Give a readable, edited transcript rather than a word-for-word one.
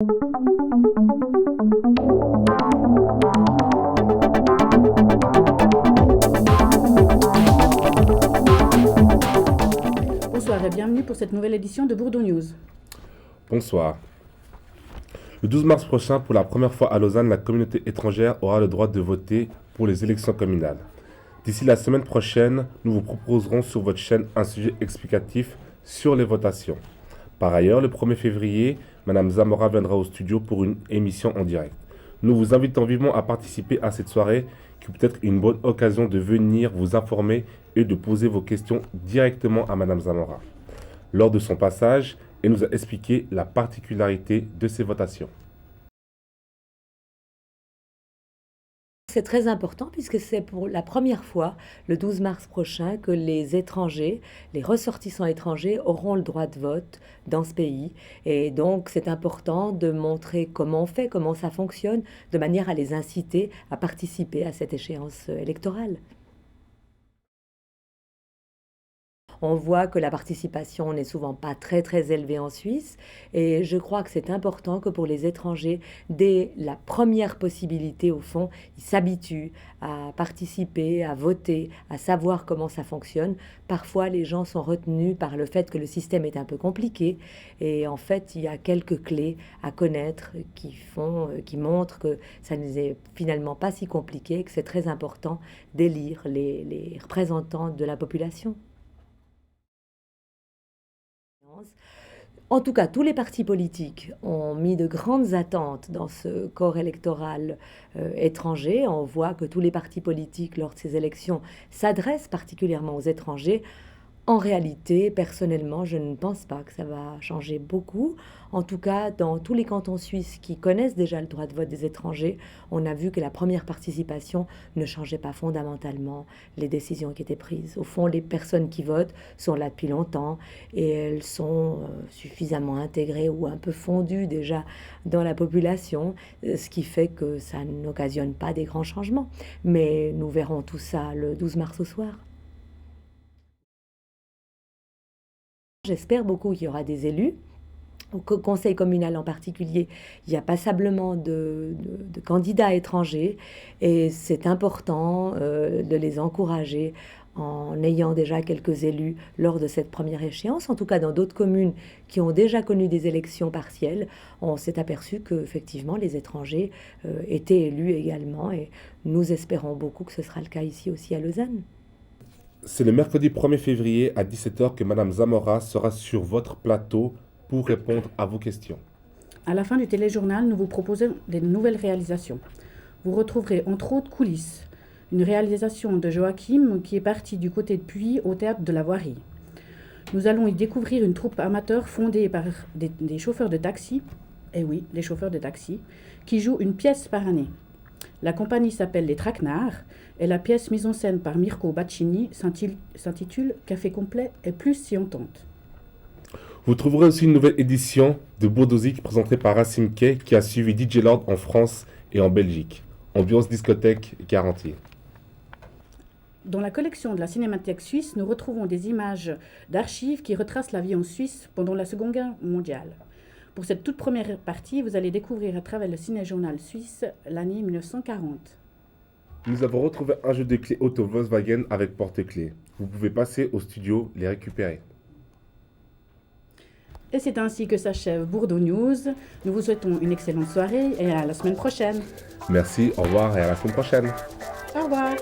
Bonsoir et bienvenue pour cette nouvelle édition de Bourdeaux News. Bonsoir. Le 12 mars prochain, pour la première fois à Lausanne, la communauté étrangère aura le droit de voter pour les élections communales. D'ici la semaine prochaine, nous vous proposerons sur votre chaîne un sujet explicatif sur les votations. Par ailleurs, le 1er février, Mme Zamora viendra au studio pour une émission en direct. Nous vous invitons vivement à participer à cette soirée qui peut être une bonne occasion de venir vous informer et de poser vos questions directement à Mme Zamora. Lors de son passage, elle nous a expliqué la particularité de ces votations. C'est très important puisque c'est pour la première fois, le 12 mars prochain, que les étrangers, les ressortissants étrangers auront le droit de vote dans ce pays. Et donc c'est important de montrer comment on fait, comment ça fonctionne, de manière à les inciter à participer à cette échéance électorale. On voit que la participation n'est souvent pas très élevée en Suisse et je crois que c'est important que pour les étrangers, dès la première possibilité au fond, ils s'habituent à participer, à voter, à savoir comment ça fonctionne. Parfois les gens sont retenus par le fait que le système est un peu compliqué et en fait il y a quelques clés à connaître qui montrent que ça n'est finalement pas si compliqué, que c'est très important d'élire les représentants de la population. En tout cas, tous les partis politiques ont mis de grandes attentes dans ce corps électoral étranger. On voit que tous les partis politiques, lors de ces élections, s'adressent particulièrement aux étrangers. En réalité, personnellement, je ne pense pas que ça va changer beaucoup. En tout cas, dans tous les cantons suisses qui connaissent déjà le droit de vote des étrangers, on a vu que la première participation ne changeait pas fondamentalement les décisions qui étaient prises. Au fond, les personnes qui votent sont là depuis longtemps et elles sont suffisamment intégrées ou un peu fondues déjà dans la population, ce qui fait que ça n'occasionne pas des grands changements. Mais nous verrons tout ça le 12 mars au soir. J'espère beaucoup qu'il y aura des élus. Au conseil communal en particulier, il y a passablement de candidats étrangers et c'est important de les encourager en ayant déjà quelques élus lors de cette première échéance. En tout cas, dans d'autres communes qui ont déjà connu des élections partielles, on s'est aperçu qu'effectivement les étrangers étaient élus également et nous espérons beaucoup que ce sera le cas ici aussi à Lausanne. C'est le mercredi 1er février à 17h que Mme Zamora sera sur votre plateau pour répondre à vos questions. À la fin du téléjournal, nous vous proposons des nouvelles réalisations. Vous retrouverez entre autres Coulisses, une réalisation de Joachim qui est partie du côté de Puy au théâtre de la Voirie. Nous allons y découvrir une troupe amateur fondée par des chauffeurs de taxi, et oui, des chauffeurs de taxi, qui jouent une pièce par année. La compagnie s'appelle Les Traquenards et la pièce mise en scène par Mirko Baccini s'intitule Café complet et plus si on tente. Vous trouverez aussi une nouvelle édition de Bourdozik présentée par Racine Kay qui a suivi DJ Lord en France et en Belgique. Ambiance discothèque garantie. Dans la collection de la Cinémathèque suisse, nous retrouvons des images d'archives qui retracent la vie en Suisse pendant la Seconde Guerre mondiale. Pour cette toute première partie, vous allez découvrir à travers le ciné-journal suisse l'année 1940. Nous avons retrouvé un jeu de clés auto Volkswagen avec porte-clés. Vous pouvez passer au studio les récupérer. Et c'est ainsi que s'achève Bourdeaux News. Nous vous souhaitons une excellente soirée et à la semaine prochaine. Merci, au revoir et à la semaine prochaine. Au revoir.